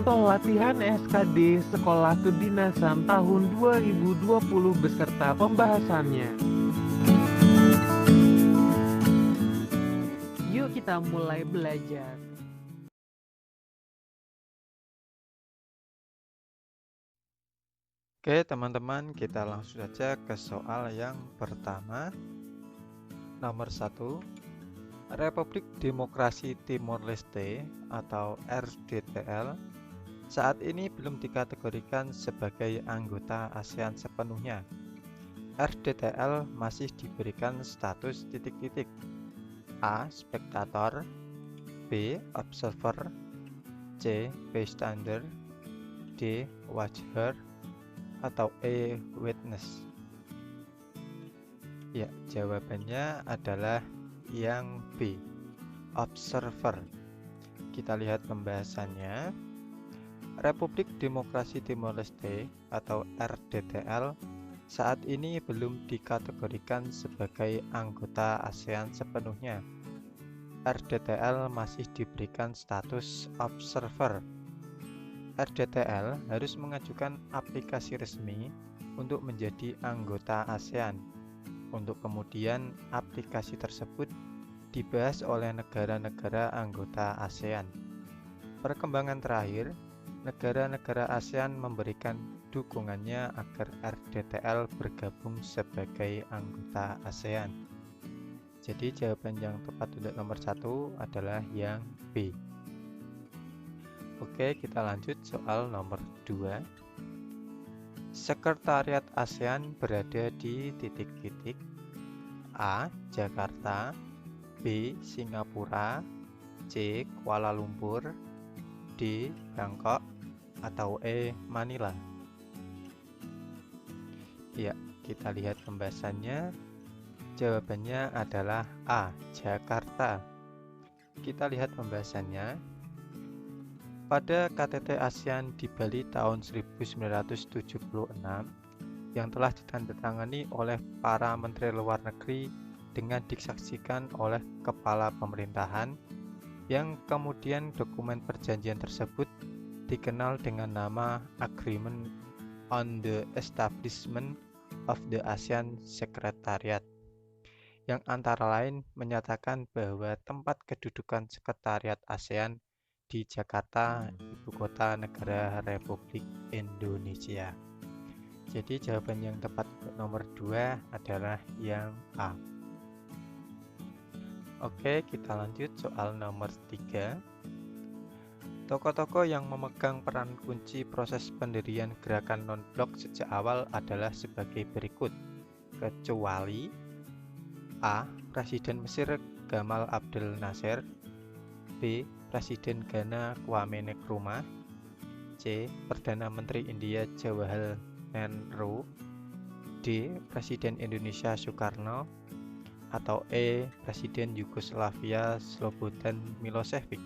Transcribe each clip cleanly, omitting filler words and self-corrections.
contoh latihan SKD Sekolah Kedinasan tahun 2020 beserta pembahasannya. Yuk kita mulai belajar. Oke teman-teman, kita langsung saja ke soal yang pertama. Nomor 1, Republik Demokrasi Timor Leste atau RDTL saat ini belum dikategorikan sebagai anggota ASEAN sepenuhnya. RDTL masih diberikan status titik-titik: A. Spektator, B. Observer, C. Bystander, D. Watcher, atau E. Witness. Ya, jawabannya adalah yang B, Observer. Kita lihat pembahasannya. Republik Demokrasi Timor Leste atau RDTL saat ini belum dikategorikan sebagai anggota ASEAN sepenuhnya. RDTL masih diberikan status Observer. RDTL harus mengajukan aplikasi resmi untuk menjadi anggota ASEAN. Untuk kemudian aplikasi tersebut dibahas oleh negara-negara anggota ASEAN. Perkembangan terakhir, negara-negara ASEAN memberikan dukungannya agar RDTL bergabung sebagai anggota ASEAN. Jadi jawaban yang tepat untuk nomor 1 adalah yang B. Oke, kita lanjut soal nomor 2. Sekretariat ASEAN berada di titik-titik: A. Jakarta, B. Singapura, C. Kuala Lumpur, D. Bangkok, atau E. Manila. Ya, kita lihat pembahasannya. Jawabannya adalah A. Jakarta. Kita lihat pembahasannya. Pada KTT ASEAN di Bali tahun 1976 yang telah ditandatangani oleh para menteri luar negeri dengan disaksikan oleh kepala pemerintahan, yang kemudian dokumen perjanjian tersebut dikenal dengan nama Agreement on the Establishment of the ASEAN Secretariat, yang antara lain menyatakan bahwa tempat kedudukan Sekretariat ASEAN di Jakarta, ibu kota negara Republik Indonesia. Jadi jawaban yang tepat untuk nomor 2 adalah yang A. Oke, kita lanjut soal nomor 3. Tokoh-tokoh yang memegang peran kunci proses pendirian gerakan non-blok sejak awal adalah sebagai berikut, kecuali A. Presiden Mesir Gamal Abdel Nasser, B. Presiden Ghana Kwame Nkrumah, C. Perdana Menteri India Jawaharlal Nehru, D. Presiden Indonesia Soekarno, atau E. Presiden Yugoslavia Slobodan Milosevic.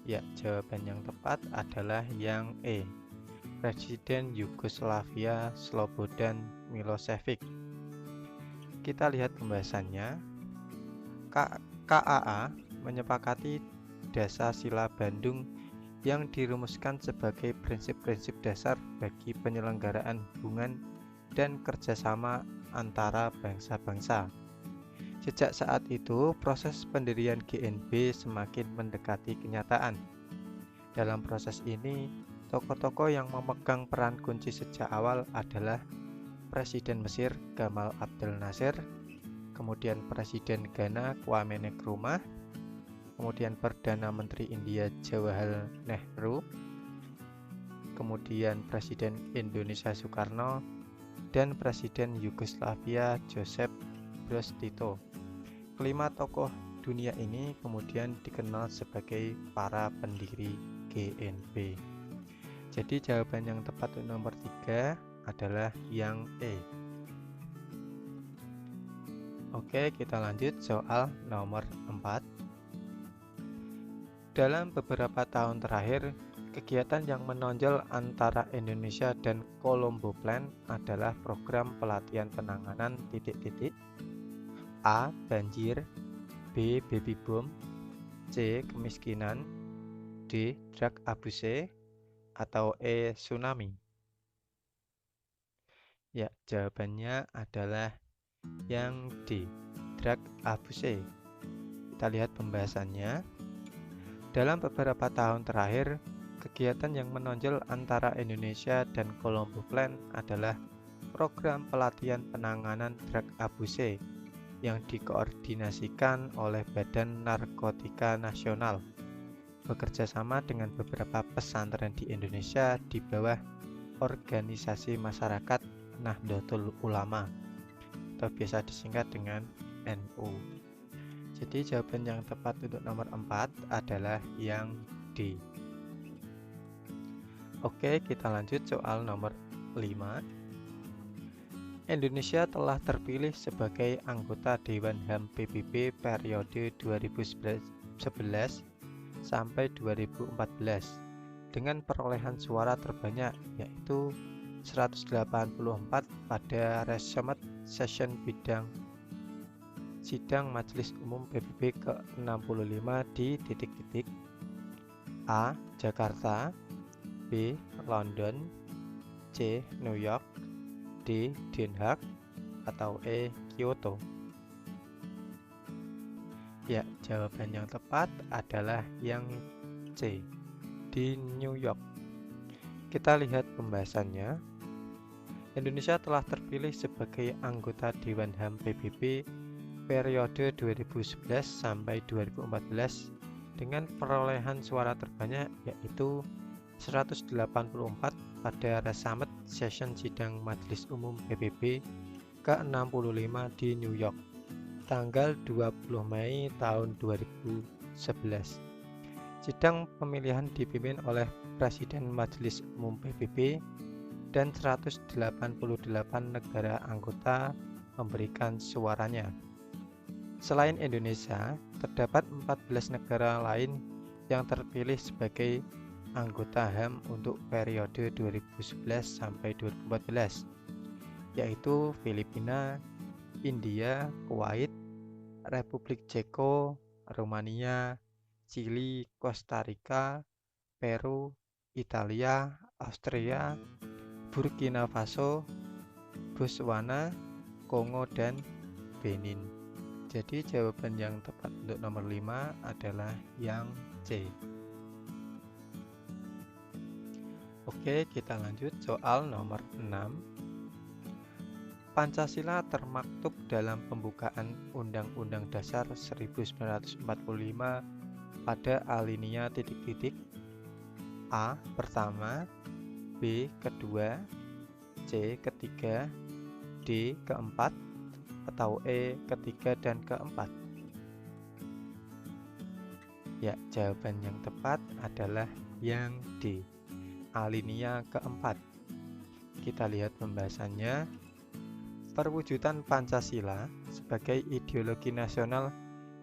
Ya, jawaban yang tepat adalah yang E, Presiden Yugoslavia Slobodan Milosevic. Kita lihat pembahasannya. KAA menyepakati Dasar Sila Bandung yang dirumuskan sebagai prinsip-prinsip dasar bagi penyelenggaraan hubungan dan kerjasama antara bangsa-bangsa. Sejak saat itu, proses pendirian GNB semakin mendekati kenyataan. Dalam proses ini, tokoh-tokoh yang memegang peran kunci sejak awal adalah Presiden Mesir Gamal Abdel Nasser, kemudian Presiden Ghana Kwame Nkrumah, kemudian Perdana Menteri India Jawaharlal Nehru, kemudian Presiden Indonesia Soekarno, dan Presiden Yugoslavia Josip Broz Tito. Kelima tokoh dunia ini kemudian dikenal sebagai para pendiri GNB. Jadi jawaban yang tepat untuk nomor 3 adalah yang E. Oke, kita lanjut soal nomor 4. Dalam beberapa tahun terakhir, kegiatan yang menonjol antara Indonesia dan Colombo Plan adalah program pelatihan penanganan titik-titik: A. Banjir, B. Baby boom, C. Kemiskinan, D. Drag abuse, atau E. Tsunami? Ya, jawabannya adalah yang D. Drag abuse. Kita lihat pembahasannya. Dalam beberapa tahun terakhir, kegiatan yang menonjol antara Indonesia dan Colombo Plan adalah program pelatihan penanganan drug abuse yang dikoordinasikan oleh Badan Narkotika Nasional, bekerja sama dengan beberapa pesantren di Indonesia di bawah Organisasi Masyarakat Nahdlatul Ulama, atau biasa disingkat dengan NU. Jadi jawaban yang tepat untuk nomor 4 adalah yang D. Oke, kita lanjut soal nomor 5. Indonesia telah terpilih sebagai anggota Dewan HAM PBB periode 2011 sampai 2014 dengan perolehan suara terbanyak, yaitu 184 pada Resemet Session Sidang Majelis Umum PBB ke-65 di titik-titik: A. Jakarta, B. London, C. New York, D. Den Haag, atau E. Kyoto? Ya, jawaban yang tepat adalah yang C, di New York. Kita lihat pembahasannya. Indonesia telah terpilih sebagai anggota Dewan HAM PBB periode 2011 sampai 2014 dengan perolehan suara terbanyak, yaitu 184 pada Resemet Session Sidang Majelis Umum PBB ke-65 di New York, tanggal 20 Mei tahun 2011. Sidang pemilihan dipimpin oleh Presiden Majelis Umum PBB dan 188 negara anggota memberikan suaranya. Selain Indonesia, terdapat 14 negara lain yang terpilih sebagai anggota HAM untuk periode 2011 sampai 2014, yaitu Filipina, India, Kuwait, Republik Ceko, Rumania, Chili, Costa Rica, Peru, Italia, Austria, Burkina Faso, Botswana, Kongo, dan Benin. Jadi jawaban yang tepat untuk nomor 5 adalah yang C. Oke, kita lanjut soal nomor 6. Pancasila termaktub dalam pembukaan Undang-Undang Dasar 1945 pada alinea titik-titik: A. Pertama, B. Kedua, C. Ketiga, D. Keempat, atau E. Ketiga dan keempat? Ya, jawaban yang tepat adalah yang D, alinea keempat. Kita lihat pembahasannya. Perwujudan Pancasila sebagai ideologi nasional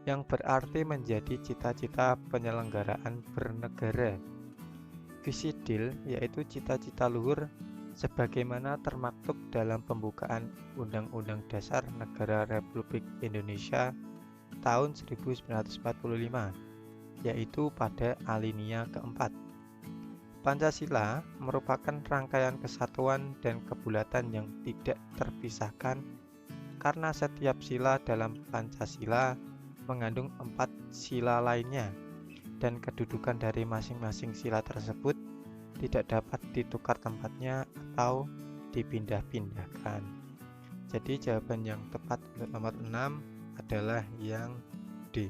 yang berarti menjadi cita-cita penyelenggaraan bernegara. Visi DIL yaitu cita-cita luhur sebagaimana termaktub dalam pembukaan Undang-Undang Dasar Negara Republik Indonesia tahun 1945, yaitu pada alinea keempat. Pancasila merupakan rangkaian kesatuan dan kebulatan yang tidak terpisahkan karena setiap sila dalam Pancasila mengandung 4 sila lainnya, dan kedudukan dari masing-masing sila tersebut tidak dapat ditukar tempatnya atau dipindah-pindahkan. Jadi jawaban yang tepat untuk nomor 6 adalah yang D.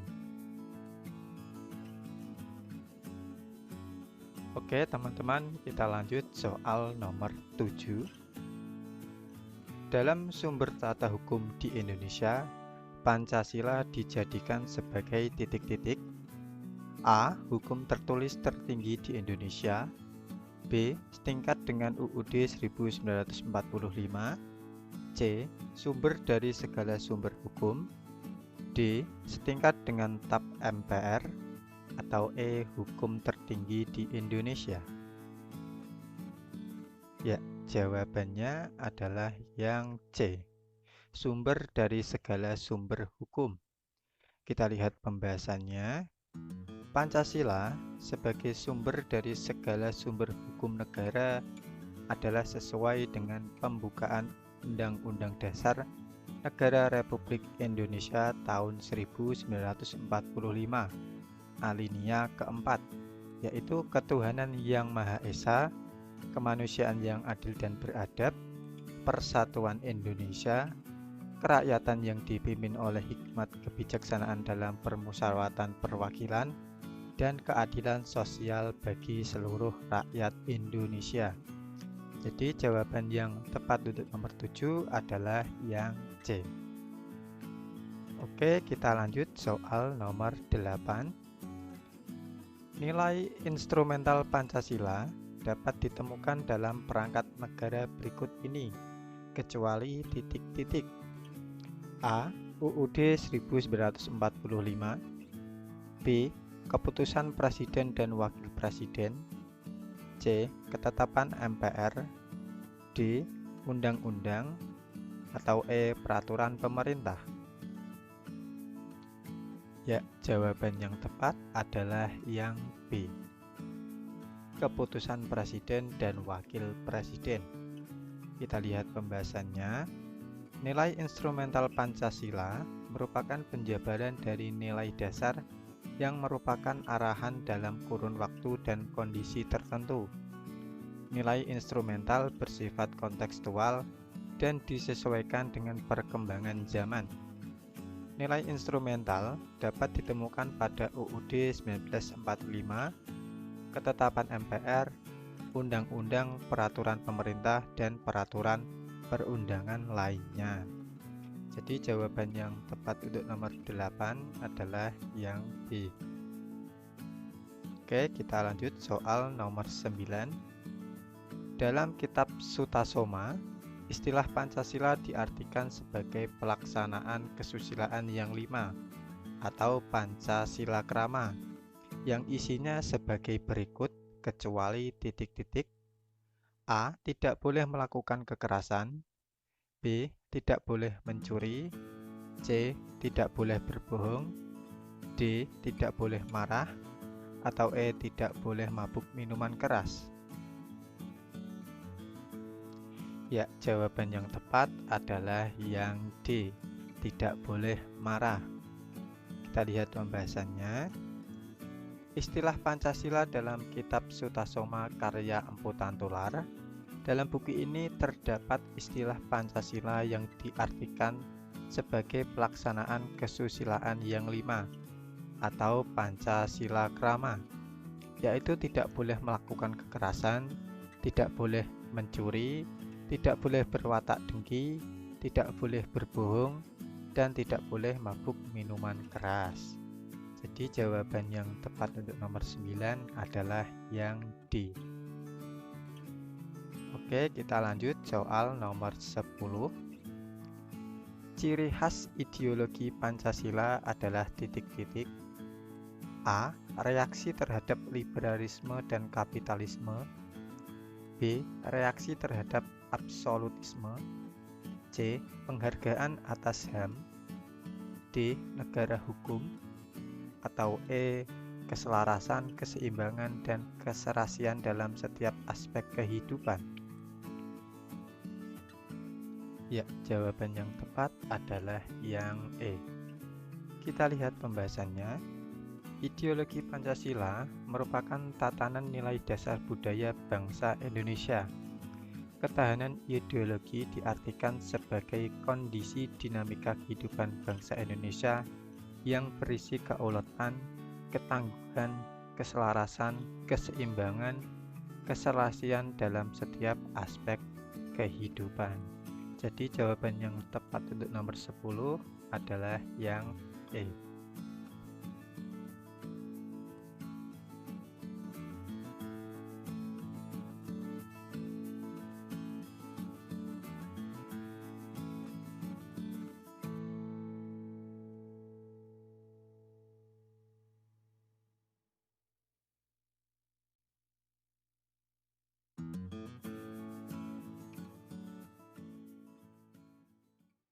Oke teman-teman, kita lanjut soal nomor 7. Dalam sumber tata hukum di Indonesia, Pancasila dijadikan sebagai titik-titik: A. Hukum tertulis tertinggi di Indonesia, B. Setingkat dengan UUD 1945, C. Sumber dari segala sumber hukum, D. Setingkat dengan TAP MPR, atau E. Hukum tertinggi di Indonesia? Ya, jawabannya adalah yang C, sumber dari segala sumber hukum. Kita lihat pembahasannya. Pancasila sebagai sumber dari segala sumber hukum negara adalah sesuai dengan pembukaan Undang-Undang Dasar Negara Republik Indonesia tahun 1945 alinea keempat, yaitu ketuhanan yang Maha Esa, kemanusiaan yang adil dan beradab, persatuan Indonesia, kerakyatan yang dipimpin oleh hikmat kebijaksanaan dalam permusyawaratan perwakilan, dan keadilan sosial bagi seluruh rakyat Indonesia. Jadi jawaban yang tepat untuk nomor 7 adalah yang C. Oke, kita lanjut soal nomor 8. Nilai instrumental Pancasila dapat ditemukan dalam perangkat negara berikut ini, kecuali titik-titik. A. UUD 1945. B. Keputusan Presiden dan Wakil Presiden. C. Ketetapan MPR. D. Undang-undang. Atau E. Peraturan pemerintah. Ya, jawaban yang tepat adalah yang B. Keputusan Presiden dan Wakil Presiden. Kita lihat pembahasannya. Nilai instrumental Pancasila merupakan penjabaran dari nilai dasar yang merupakan arahan dalam kurun waktu dan kondisi tertentu. Nilai instrumental bersifat kontekstual dan disesuaikan dengan perkembangan zaman. Nilai instrumental dapat ditemukan pada UUD 1945, Ketetapan MPR, Undang-Undang, Peraturan Pemerintah, dan Peraturan Perundangan lainnya. Jadi jawaban yang tepat untuk nomor 8 adalah yang B. Oke, kita lanjut soal nomor 9. Dalam kitab Sutasoma, istilah Pancasila diartikan sebagai pelaksanaan kesusilaan yang 5 atau Pancasila Krama, yang isinya sebagai berikut kecuali titik-titik. A. Tidak boleh melakukan kekerasan. B. Tidak boleh mencuri. C. Tidak boleh berbohong. D. Tidak boleh marah. Atau E. Tidak boleh mabuk minuman keras. Ya, jawaban yang tepat adalah yang D. Tidak boleh marah. Kita lihat pembahasannya. Istilah Pancasila dalam kitab Sutasoma karya Empu Tantular. Dalam buku ini terdapat istilah Pancasila yang diartikan sebagai pelaksanaan kesusilaan yang 5 atau Pancasila Krama, yaitu tidak boleh melakukan kekerasan, tidak boleh mencuri, tidak boleh berwatak dengki, tidak boleh berbohong, dan tidak boleh mabuk minuman keras. Jadi jawaban yang tepat untuk nomor 9 adalah yang D. Oke, kita lanjut soal nomor 10. Ciri khas ideologi Pancasila adalah titik-titik. A. Reaksi terhadap liberalisme dan kapitalisme. B. Reaksi terhadap absolutisme. C. Penghargaan atas HAM. D. Negara hukum. Atau E. Keselarasan, keseimbangan, dan keserasian dalam setiap aspek kehidupan. Ya, jawaban yang tepat adalah yang E. Kita lihat pembahasannya. Ideologi Pancasila merupakan tatanan nilai dasar budaya bangsa Indonesia. Ketahanan ideologi diartikan sebagai kondisi dinamika kehidupan bangsa Indonesia yang berisi kedaulatan, ketangguhan, keselarasan, keseimbangan, keserasian dalam setiap aspek kehidupan. Jadi jawaban yang tepat untuk nomor 10 adalah yang E.